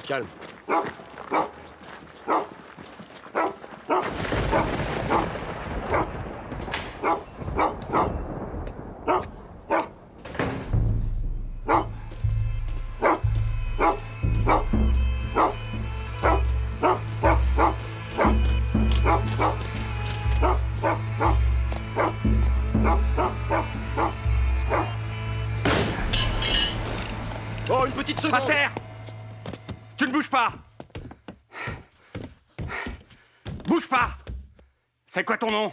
Calme. Oh, une petite seconde! À terre! Tu ne bouges pas! Bouge pas! C'est quoi ton nom?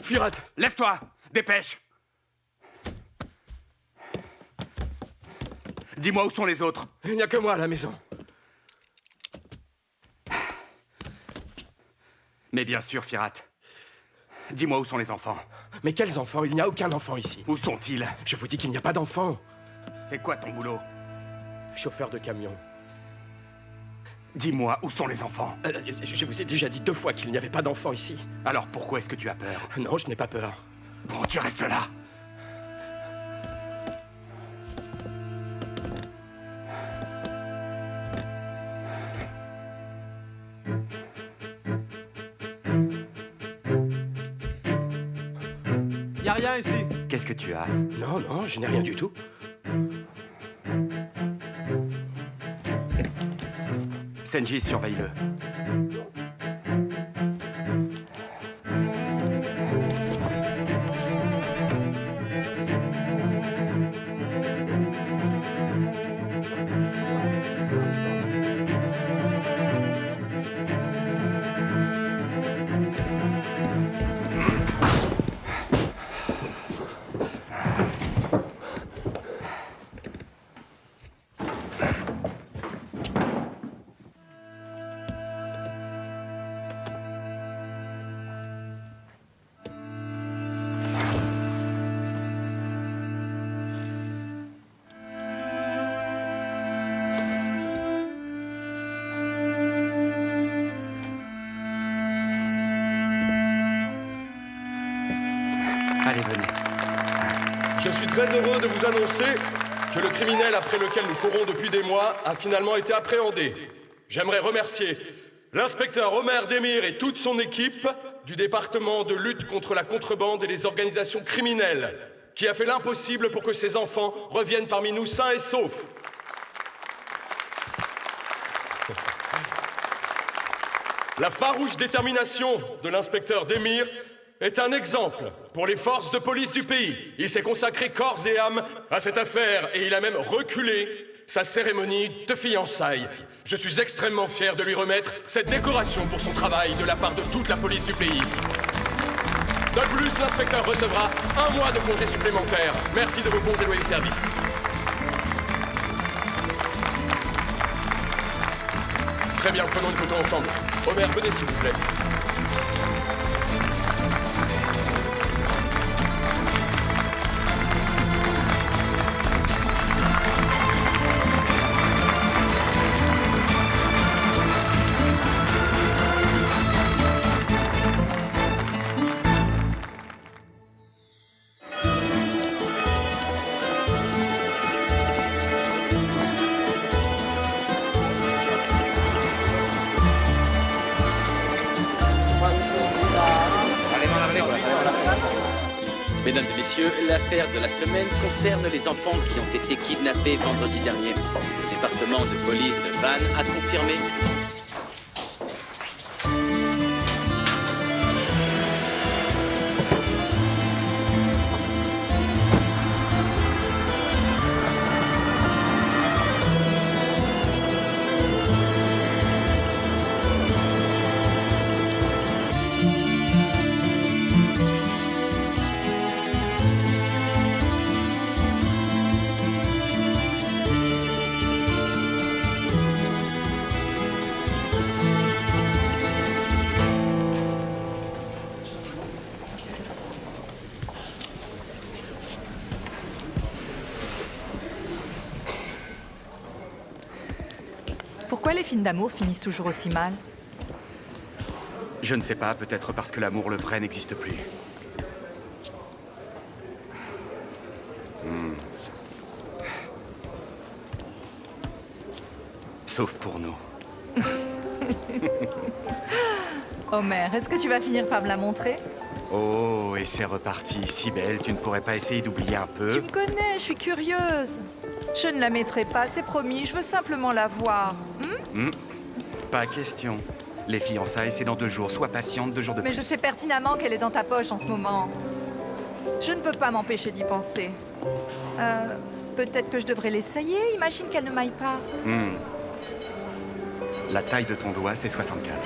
Firat! Lève-toi! Dépêche! Dis-moi où sont les autres? Il n'y a que moi à la maison. Mais bien sûr, Firat. Dis-moi où sont les enfants? Mais quels enfants? Il n'y a aucun enfant ici. Où sont-ils? Je vous dis qu'il n'y a pas d'enfants. C'est quoi ton boulot? Chauffeur de camion. Dis-moi où sont les enfants? Je vous ai déjà dit 2 fois qu'il n'y avait pas d'enfants ici. Alors pourquoi est-ce que tu as peur? Non, je n'ai pas peur. Bon, tu restes là. Y a rien ici. Qu'est-ce que tu as? Non, non, je n'ai rien du tout. Senji, surveille-le. Allez, venez. Je suis très heureux de vous annoncer que le criminel après lequel nous courons depuis des mois a finalement été appréhendé. J'aimerais remercier l'inspecteur Omer Demir et toute son équipe du département de lutte contre la contrebande et les organisations criminelles qui a fait l'impossible pour que ces enfants reviennent parmi nous sains et saufs. La farouche détermination de l'inspecteur Demir est un exemple pour les forces de police du pays. Il s'est consacré corps et âme à cette affaire et il a même reculé sa cérémonie de fiançailles. Je suis extrêmement fier de lui remettre cette décoration pour son travail de la part de toute la police du pays. De plus, l'inspecteur recevra 1 mois de congé supplémentaire. Merci de vos bons et loyaux services. Très bien, prenons une photo ensemble. Omer, venez s'il vous plaît. Mesdames et messieurs, l'affaire de la semaine concerne les enfants qui ont été kidnappés vendredi dernier. Le département de police de Vannes a confirmé. Pourquoi les films d'amour finissent toujours aussi mal? Je ne sais pas, peut-être parce que l'amour, le vrai, n'existe plus. Sauf pour nous. Homer, est-ce que tu vas finir par me la montrer? Oh, et c'est reparti. Si belle, tu ne pourrais pas essayer d'oublier un Tu peu? me connais, je suis curieuse. Je ne la mettrai pas, c'est promis, je veux simplement la voir. Pas question. Les fiançailles, c'est dans 2 jours. Sois patiente, 2 jours de Mais plus. je sais pertinemment qu'elle est dans ta poche en ce moment. Je ne peux pas m'empêcher d'y penser. Peut-être que je devrais l'essayer. Imagine qu'elle ne m'aille pas. La taille de ton doigt, c'est 64.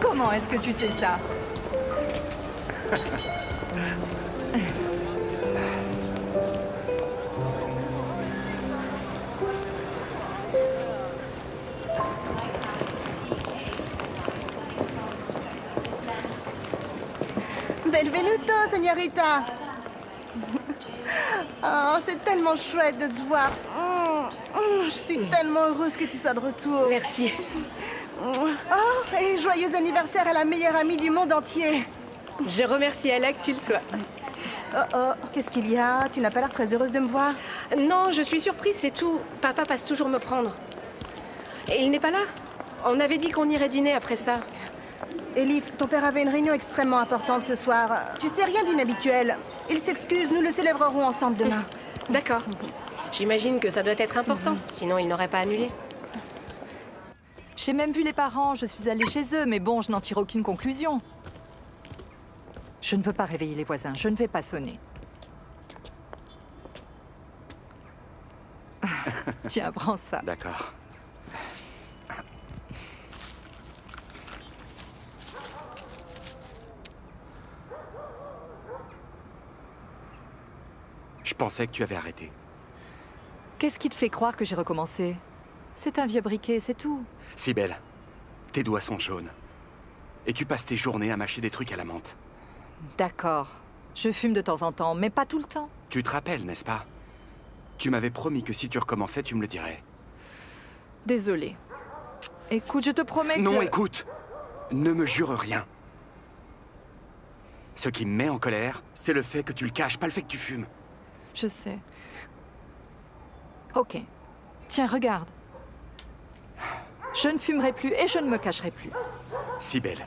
Comment est-ce que tu sais ça? Benvenuto, señorita. Oh, c'est tellement chouette de te voir. Je suis tellement heureuse que tu sois de retour. Merci. Oh, et joyeux anniversaire à la meilleure amie du monde entier. Je remercie Allah que tu le sois. Oh, qu'est-ce qu'il y a? Tu n'as pas l'air très heureuse de me voir. Non, je suis surprise, c'est tout. Papa passe toujours me prendre. Et il n'est pas là. On avait dit qu'on irait dîner après ça. Elif, ton père avait une réunion extrêmement importante ce soir. Tu sais, rien d'inhabituel. Il s'excuse, nous le célébrerons ensemble demain. D'accord. J'imagine que ça doit être important, sinon il n'aurait pas annulé. J'ai même vu les parents, je suis allée chez eux, mais bon, je n'en tire aucune conclusion. Je ne veux pas réveiller les voisins, je ne vais pas sonner. Tiens, prends ça. D'accord. Je pensais que tu avais arrêté. Qu'est-ce qui te fait croire que j'ai recommencé? C'est un vieux briquet, c'est tout. Si belle, tes doigts sont jaunes. Et tu passes tes journées à mâcher des trucs à la menthe. D'accord. Je fume de temps en temps, mais pas tout le temps. Tu te rappelles, n'est-ce pas? Tu m'avais promis que si tu recommençais, tu me le dirais. Désolée. Écoute, je te promets que... Non, écoute! Ne me jure rien. Ce qui me met en colère, c'est le fait que tu le caches, pas le fait que tu fumes. Je sais. Ok. Tiens, regarde. Je ne fumerai plus et je ne me cacherai plus. Si belle.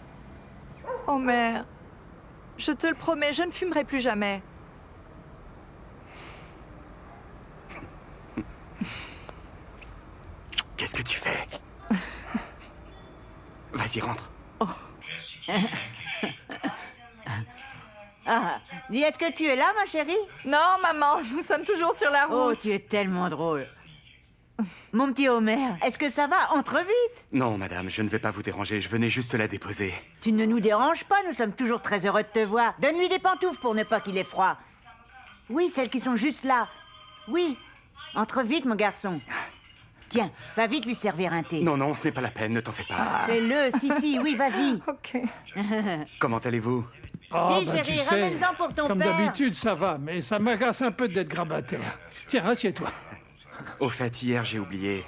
Oh mère, je te le promets, je ne fumerai plus jamais. Qu'est-ce que tu fais? Vas-y, rentre. Ah, dis, est-ce que tu es là, ma chérie? Non, maman, nous sommes toujours sur la Oh, route. tu es tellement drôle. Mon petit Homer, est-ce que ça va? Entre vite. Non, madame, je ne vais pas vous déranger, je venais juste la déposer. Tu ne nous déranges pas, nous sommes toujours très heureux de te voir. Donne-lui des pantoufles pour ne pas qu'il ait froid. Oui, celles qui sont juste là. Oui, entre vite, mon garçon. Tiens, va vite lui servir un thé. Non, non, ce n'est pas la peine, ne t'en fais pas. Fais-le, si, oui, vas-y. Ok. Comment allez-vous? Ah, Dis, bah, chérie, tu sais, ramène-en pour ton comme père. d'habitude, ça va, mais ça m'agace un peu d'être grabataire. Tiens, assieds-toi. Au fait, hier, j'ai oublié.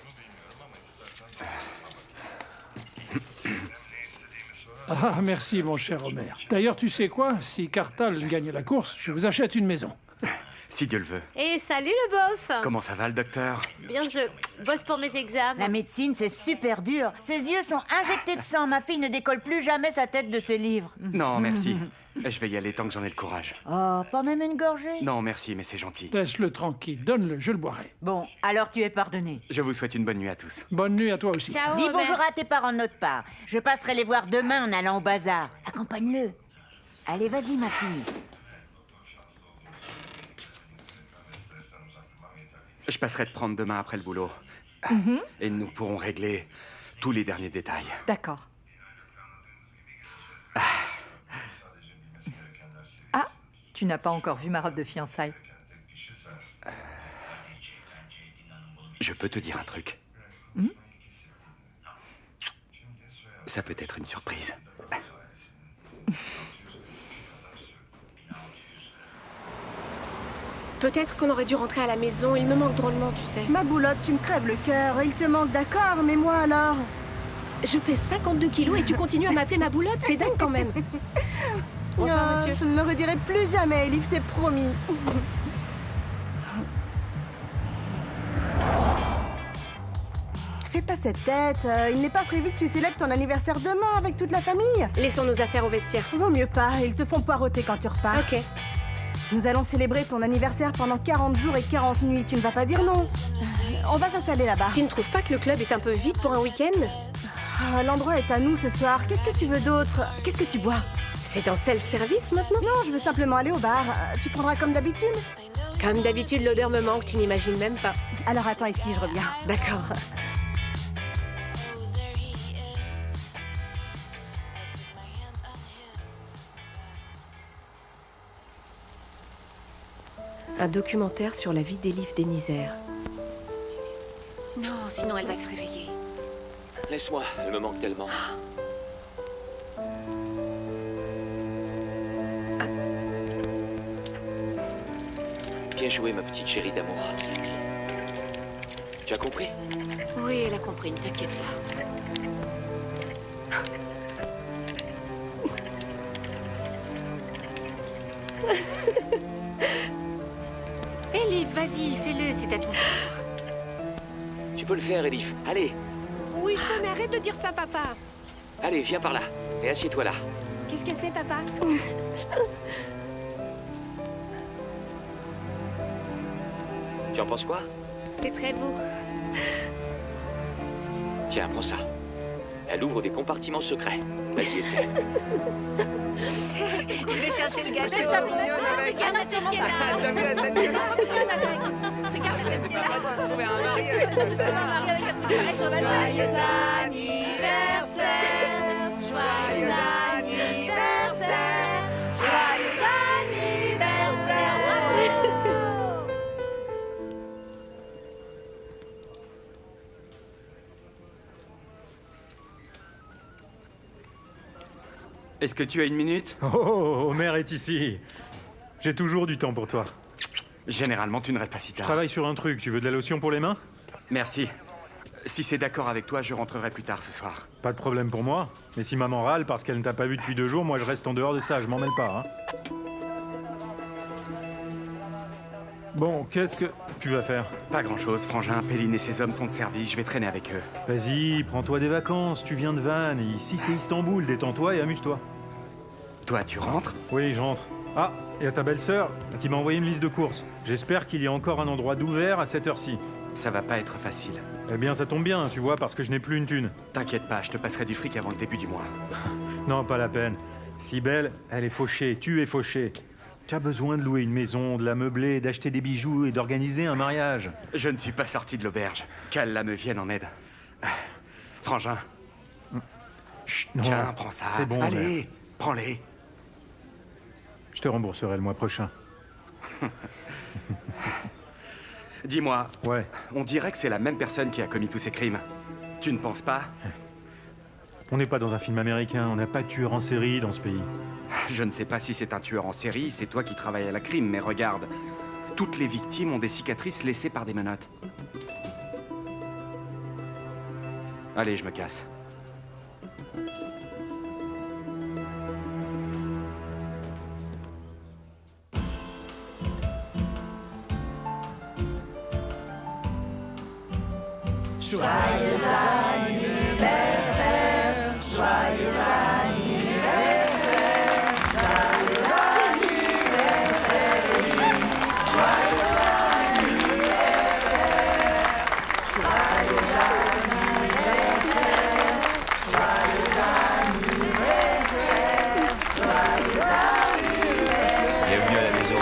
Ah, merci, mon cher Homer. D'ailleurs, tu sais quoi? Si Cartal gagne la course, je vous achète une maison. Si Dieu le veut. Et salut le bof. Comment ça va, le docteur? Bien, je bosse pour mes examens. La médecine, c'est super dur. Ses yeux sont injectés de sang. Ma fille ne décolle plus jamais sa tête de ses livres. Non, merci. Je vais y aller tant que j'en ai le courage. Oh, pas même une gorgée? Non, merci, mais c'est gentil. Laisse-le tranquille, donne-le, je le boirai. Bon, alors tu es pardonné. Je vous souhaite une bonne nuit à tous. Bonne nuit à toi aussi. Ciao, Dis Homer. bonjour à tes parents de notre part. Je passerai les voir demain en allant au bazar. Accompagne-le. Allez, vas-y, ma fille. Je passerai te prendre demain après le boulot. Et nous pourrons régler tous les derniers détails. D'accord. Ah, tu n'as pas encore vu ma robe de fiançailles. Je peux te dire un truc. Ça peut être une surprise. Peut-être qu'on aurait dû rentrer à la maison, il me manque drôlement, tu sais. Ma boulotte, tu me crèves le cœur. Il te manque, d'accord, mais moi alors? Je pèse 52 kilos et tu continues à m'appeler ma boulotte, c'est dingue quand même. Bonsoir, Ah, monsieur. je ne le redirai plus jamais, Elif, c'est promis. cette tête. Il n'est pas prévu que tu célèbres ton anniversaire demain avec toute la famille. Laissons nos affaires au vestiaire. Vaut mieux pas, ils te font poireauter quand tu repars. Ok. Nous allons célébrer ton anniversaire pendant 40 jours et 40 nuits, tu ne vas pas dire non. On va s'installer là-bas. Tu ne trouves pas que le club est un peu vide pour un week-end? Ah, l'endroit est à nous ce soir. Qu'est-ce que tu veux d'autre? Qu'est-ce que tu bois? C'est en self-service maintenant? Non, je veux simplement aller au bar. Tu prendras comme d'habitude? Comme d'habitude, l'odeur me manque, tu n'imagines même pas. Alors attends ici, je reviens. D'accord. Un documentaire sur la vie d'Elif Denizert. Non, sinon elle va se réveiller. Laisse-moi, elle me manque tellement. Bien joué, ma petite chérie d'amour. Tu as compris? Oui, elle a compris, ne t'inquiète pas. Elif, vas-y, fais-le, c'est à ton tour. Tu peux le faire, Elif. Allez, Oui, je peux, mais arrête de dire ça, papa. allez, viens par là. Et assieds-toi là. Qu'est-ce que c'est, papa? Tu en penses quoi? C'est très beau. Tiens, prends ça. Elle ouvre des compartiments secrets. Vas-y, essaie. Je vais chercher le gâteau. Regarde sûrement pas. Regarde, trouver un mari avec Joyeux anniversaire. Joyeux anniversaire. Joyeux anniversaire. Est-ce que tu as une minute? Oh, Homer est ici. J'ai toujours du temps pour toi. Généralement, tu ne restes pas si Je tard. travaille sur un truc. Tu veux de la lotion pour les mains? Merci. Si c'est d'accord avec toi, je rentrerai plus tard ce soir. Pas de problème pour moi. Mais si maman râle parce qu'elle ne t'a pas vu depuis 2 jours, moi je reste en dehors de ça. Je m'en mêle pas, hein. Bon, qu'est-ce que tu vas faire? Pas grand-chose, frangin. Péline et ses hommes sont de service. Je vais traîner avec eux. Vas-y, prends-toi des vacances. Tu viens de Vannes. Ici, c'est Istanbul. Détends-toi et amuse-toi. Toi, tu rentres? Oui, je rentre. Ah, et à ta belle-sœur qui m'a envoyé une liste de courses. J'espère qu'il y a encore un endroit d'ouvert à cette heure-ci. Ça va pas être facile. Eh bien, ça tombe bien, tu vois, parce que je n'ai plus une thune. T'inquiète pas, je te passerai du fric avant le début du mois. Non, pas la peine. Cybèle, elle est fauchée, tu es fauché. Tu as besoin de louer une maison, de la meubler, d'acheter des bijoux et d'organiser un mariage. Je ne suis pas sorti de l'auberge. Qu'Allah me vienne en aide. Frangin. Chut, Tiens, non, prends ça. c'est bon, allez, merde. prends-les. Je te rembourserai le mois prochain. Dis-moi, Ouais. on dirait que c'est la même personne qui a commis tous ces crimes. Tu ne penses pas? On n'est pas dans un film américain, on n'a pas de tueur en série dans ce pays. Je ne sais pas si c'est un tueur en série, c'est toi qui travailles à la crime, mais regarde. Toutes les victimes ont des cicatrices laissées par des menottes. Allez, je me casse. Joyeux anniversaire, joyeux anniversaire, joyeux anniversaire, joyeux anniversaire, joyeux anniversaire, joyeux anniversaire. Bienvenue à la maison.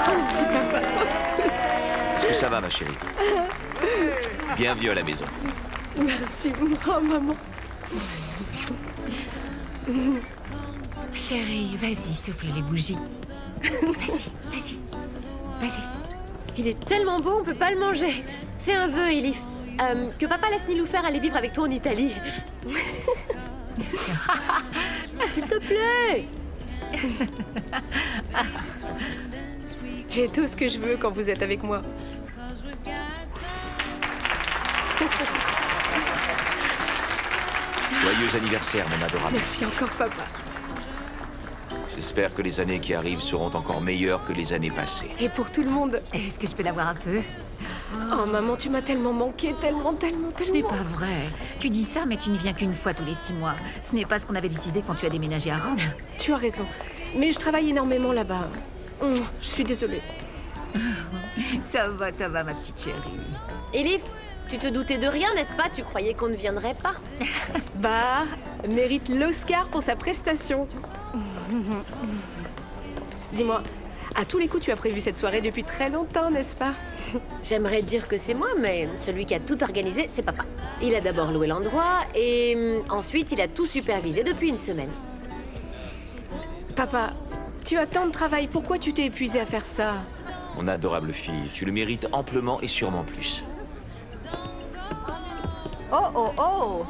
Oh, petit papa. Est-ce que ça va, ma chérie? Bienvenue à la maison. Merci, oh, maman. Chérie, vas-y, souffle les bougies. Vas-y, vas-y, vas-y. Il est tellement beau, on peut pas le manger. Fais un vœu, Elif. Que papa laisse Niloufer aller vivre avec toi en Italie. S'il te plaît. J'ai tout ce que je veux quand vous êtes avec moi. Joyeux anniversaire, mon adorable. Merci encore, papa. J'espère que les années qui arrivent seront encore meilleures que les années passées. Et pour tout le monde. Est-ce que je peux l'avoir un peu? Oh maman, tu m'as tellement manqué, tellement. Ce n'est pas vrai. Tu dis ça, mais tu ne viens qu'une fois tous les 6 mois. Ce n'est pas ce qu'on avait décidé quand tu as déménagé à Rome. Tu as raison. Mais je travaille énormément là-bas. Je suis désolée. Ça va, ma petite chérie. Elif, tu te doutais de rien, n'est-ce pas? Tu croyais qu'on ne viendrait pas? Bar mérite l'Oscar pour sa prestation. Dis-moi, à tous les coups, tu as prévu cette soirée depuis très longtemps, n'est-ce pas? J'aimerais dire que c'est moi, mais celui qui a tout organisé, c'est papa. Il a d'abord loué l'endroit et ensuite il a tout supervisé depuis une semaine. Papa, tu as tant de travail, pourquoi tu t'es épuisé à faire ça? Mon adorable fille, tu le mérites amplement et sûrement plus. Oh!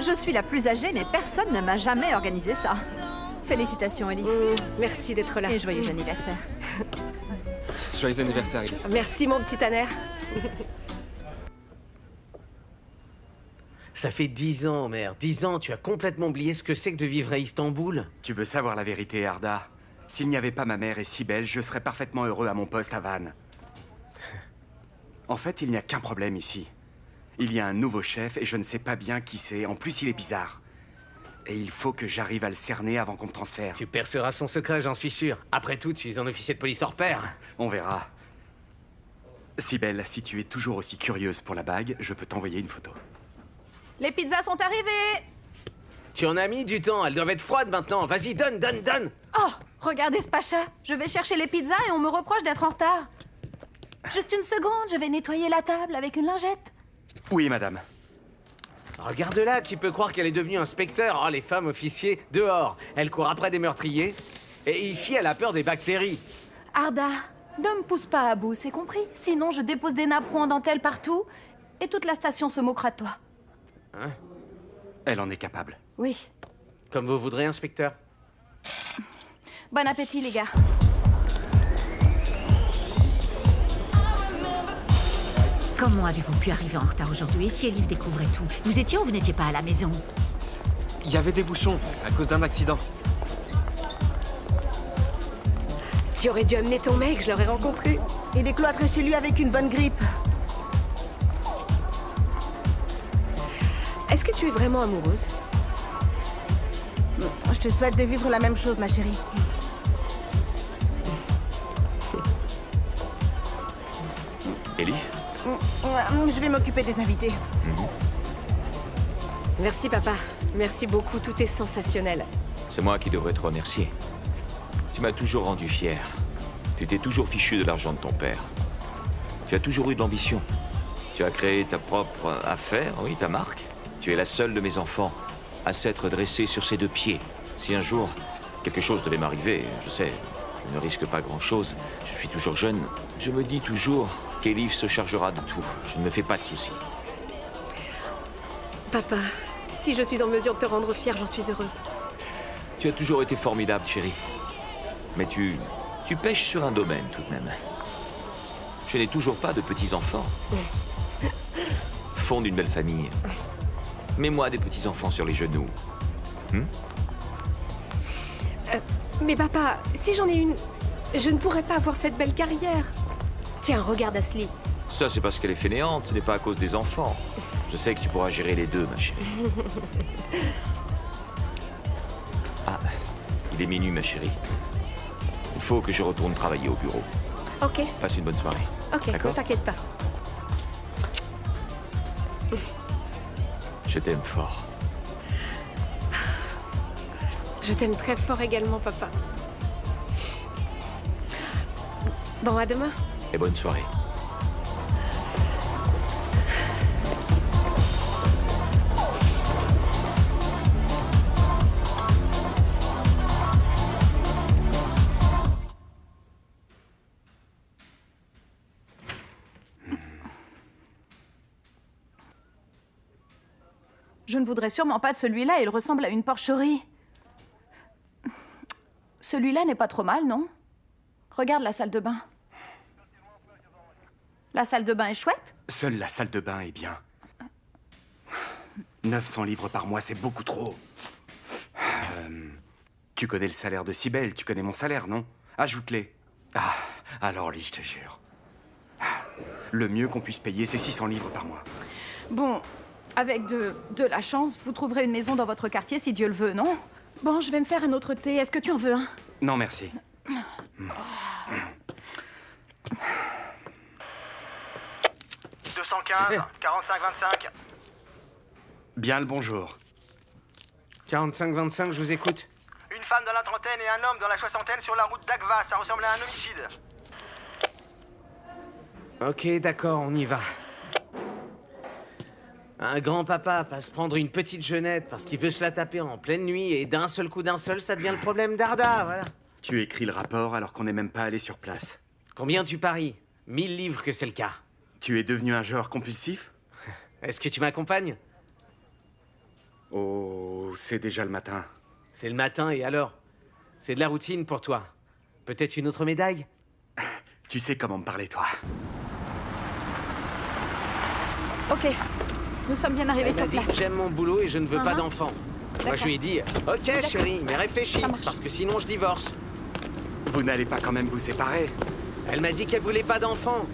Je suis la plus âgée, mais personne ne m'a jamais organisé ça. Félicitations, Elif. Merci d'être là. Et joyeux anniversaire. Joyeux anniversaire, Elif. Merci, mon petit Tanner. Ça fait 10 ans, mère. 10 ans, tu as complètement oublié ce que c'est que de vivre à Istanbul. Tu veux savoir la vérité, Arda? S'il n'y avait pas ma mère et Cybèle, je serais parfaitement heureux à mon poste à Vannes. En fait, il n'y a qu'un problème ici. Il y a un nouveau chef et je ne sais pas bien qui c'est. En plus, il est bizarre. Et il faut que j'arrive à le cerner avant qu'on me transfère. Tu perceras son secret, j'en suis sûr. Après tout, tu es un officier de police hors pair. On verra. Cybèle, si tu es toujours aussi curieuse pour la bague, je peux t'envoyer une photo. Les pizzas sont arrivées! Tu en as mis du temps, elles doivent être froides maintenant. Vas-y, donne! Oh, regardez ce pacha. Je vais chercher les pizzas et on me reproche d'être en retard. Juste une seconde, je vais nettoyer la table avec une lingette. Oui, madame. Regarde-la, qui peut croire qu'elle est devenue inspecteur? Oh, les femmes officiers, dehors. Elle court après des meurtriers. Et ici, elle a peur des bactéries. Arda, ne me pousse pas à bout, c'est compris? Sinon, je dépose des napperons en dentelle partout et toute la station se moquera de toi. Hein? Elle en est capable. Oui. Comme vous voudrez, inspecteur. Bon appétit, les gars. Comment avez-vous pu arriver en retard aujourd'hui? Et si Elif découvrait tout? Vous étiez ou vous n'étiez pas à la maison? Il y avait des bouchons à cause d'un accident. Tu aurais dû amener ton mec, je l'aurais rencontré. Il est cloîtré chez lui avec une bonne grippe. Est-ce que tu es vraiment amoureuse? Je te souhaite de vivre la même chose, ma chérie. Elif? Je vais m'occuper des invités. Merci, papa. Merci beaucoup, tout est sensationnel. C'est moi qui devrais te remercier. Tu m'as toujours rendu fier. Tu t'es toujours fichu de l'argent de ton père. Tu as toujours eu de l'ambition. Tu as créé ta propre affaire, oui, ta marque. Tu es la seule de mes enfants à s'être dressée sur ses 2 pieds. Si un jour, quelque chose devait m'arriver, je sais, je ne risque pas grand-chose, je suis toujours jeune, je me dis toujours qu'Elif se chargera de tout. Je ne me fais pas de soucis. Papa, si je suis en mesure de te rendre fière, j'en suis heureuse. Tu as toujours été formidable, chérie. Mais tu pêches sur un domaine, tout de même. Je n'ai toujours pas de petits-enfants. Fond d'une belle famille. Mets-moi des petits-enfants sur les genoux. Mais papa, si j'en ai une, je ne pourrais pas avoir cette belle carrière. Tiens, regarde Ashley. Ça, c'est parce qu'elle est fainéante, ce n'est pas à cause des enfants. Je sais que tu pourras gérer les deux, ma chérie. Ah, il est minuit, ma chérie. Il faut que je retourne travailler au bureau. Ok. Passe une bonne soirée. Ok, ne D'accord? t'inquiète pas. Je t'aime fort. Je t'aime très fort également, papa. Bon, à demain. Et bonne soirée. Je ne voudrais sûrement pas de celui-là, il ressemble à une porcherie. Celui-là n'est pas trop mal, non? Regarde la salle de bain. La salle de bain est chouette? Seule la salle de bain est bien. 900 livres par mois, c'est beaucoup trop. Tu connais le salaire de Cybèle, tu connais mon salaire, non? Ajoute-les. Ah, alors lui, je te jure. Le mieux qu'on puisse payer, c'est 600 livres par mois. Bon, avec de la chance, vous trouverez une maison dans votre quartier si Dieu le veut, non? Bon, je vais me faire un autre thé. Est-ce que tu en veux un? Non, merci. 215, 45-25. Bien le bonjour. 45-25, je vous écoute. Une femme dans la trentaine et un homme dans la soixantaine sur la route d'Agva. Ça ressemble à un homicide. Ok, d'accord, on y va. Un grand-papa passe prendre une petite jeunette parce qu'il veut se la taper en pleine nuit et d'un seul coup, ça devient le problème d'Arda, voilà. Tu écris le rapport alors qu'on n'est même pas allé sur place. Combien tu paries? 1000 livres que c'est le cas. Tu es devenu un joueur compulsif? Est-ce que tu m'accompagnes? Oh, c'est déjà le matin. C'est le matin et alors? C'est de la routine pour toi. Peut-être une autre médaille? Tu sais comment me parler, toi. Ok, nous sommes bien arrivés sur place. J'aime mon boulot et je ne veux pas Uh-huh. d'enfant. Moi, je lui ai dit, ok D'accord. chérie, mais réfléchis, parce que sinon je divorce. Vous n'allez pas quand même vous séparer? Elle m'a dit qu'elle voulait pas d'enfant.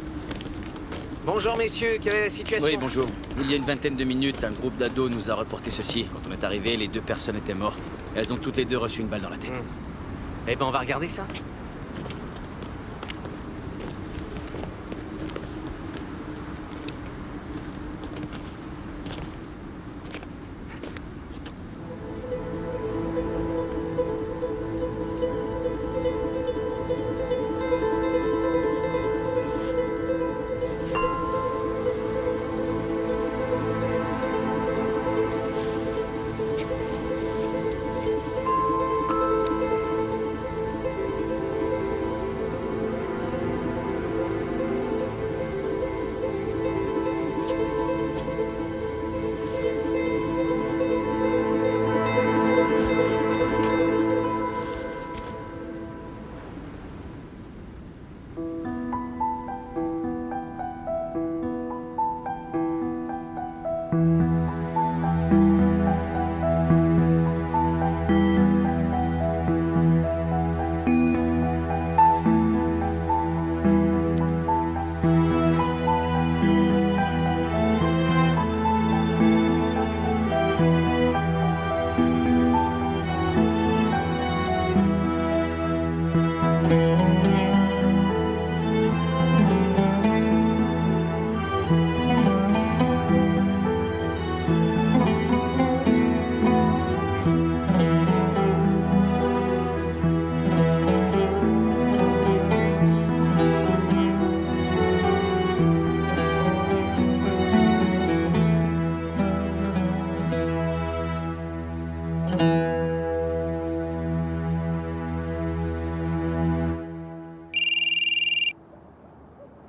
Bonjour messieurs, quelle est la situation? Oui, bonjour. Il y a une vingtaine de minutes, un groupe d'ados nous a reporté ceci. Quand on est arrivé, les deux personnes étaient mortes. Elles ont toutes les deux reçu une balle dans la tête. Eh ben, on va regarder ça.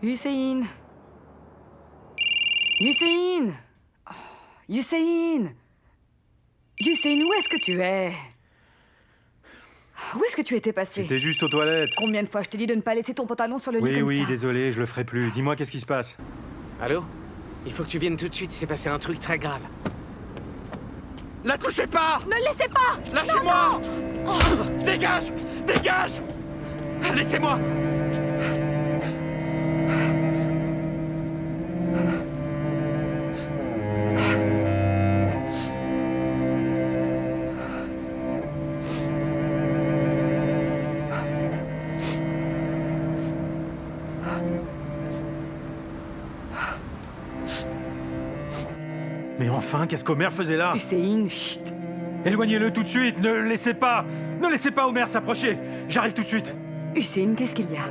Hussein! Hussein! Oh, Hussein! Hussein, où est-ce que tu es? Où est-ce que tu étais passé? J'étais juste aux toilettes. Combien de fois je t'ai dit de ne pas laisser ton pantalon sur le lit Oui, comme oui, ça? désolé, je le ferai plus. Dis-moi, qu'est-ce qui se passe? Allô? Il faut que tu viennes tout de suite, il s'est passé un truc très grave. La touchez pas! Ne le laissez pas! Lâchez-moi! Dégage! Dégage! Laissez-moi! Mais enfin, qu'est-ce qu'Homer faisait là? Hussein, chut! Éloignez-le tout de suite, ne le laissez pas! Ne laissez pas Homer s'approcher! J'arrive tout de suite! Hussein, qu'est-ce qu'il y a?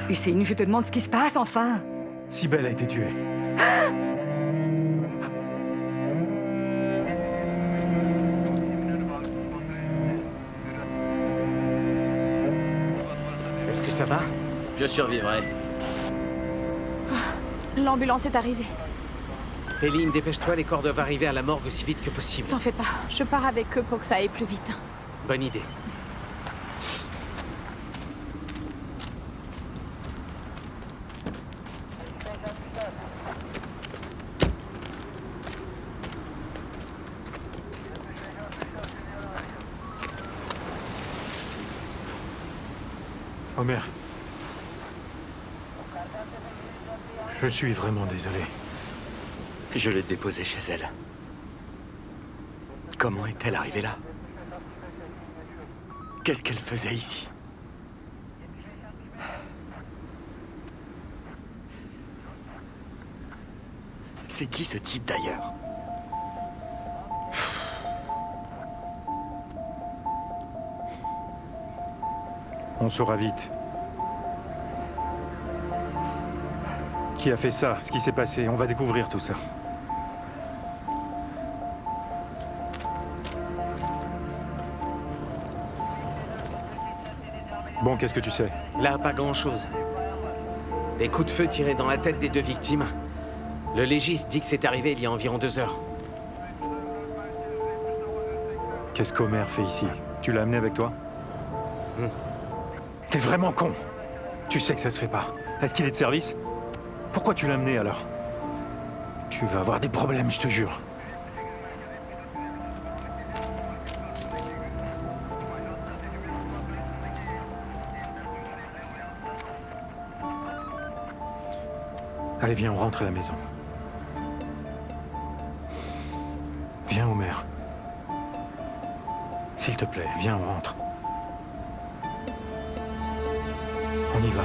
Hussein, je te demande ce qui se passe, enfin! Cybèle a été tuée. Est-ce que ça va? Je survivrai. L'ambulance est arrivée. Péline, dépêche-toi, les corps doivent arriver à la morgue aussi vite que possible. T'en fais pas, je pars avec eux pour que ça aille plus vite. Bonne idée. Homer. Je suis vraiment désolé. Je l'ai déposée chez elle. Comment est-elle arrivée là? Qu'est-ce qu'elle faisait ici? C'est qui ce type d'ailleurs? On saura vite. Qui a fait ça? Ce qui s'est passé? On va découvrir tout ça. Bon, qu'est-ce que tu sais? Là, pas grand-chose. Des coups de feu tirés dans la tête des 2 victimes. Le légiste dit que c'est arrivé il y a environ 2 heures. Qu'est-ce qu'Homer fait ici? Tu l'as amené avec toi? T'es vraiment con! Tu sais que ça se fait pas. Est-ce qu'il est de service? Pourquoi tu l'as amené alors? Tu vas avoir des problèmes, je te jure. Allez, viens, on rentre à la maison. Viens, Homer. S'il te plaît, viens, on rentre. On y va.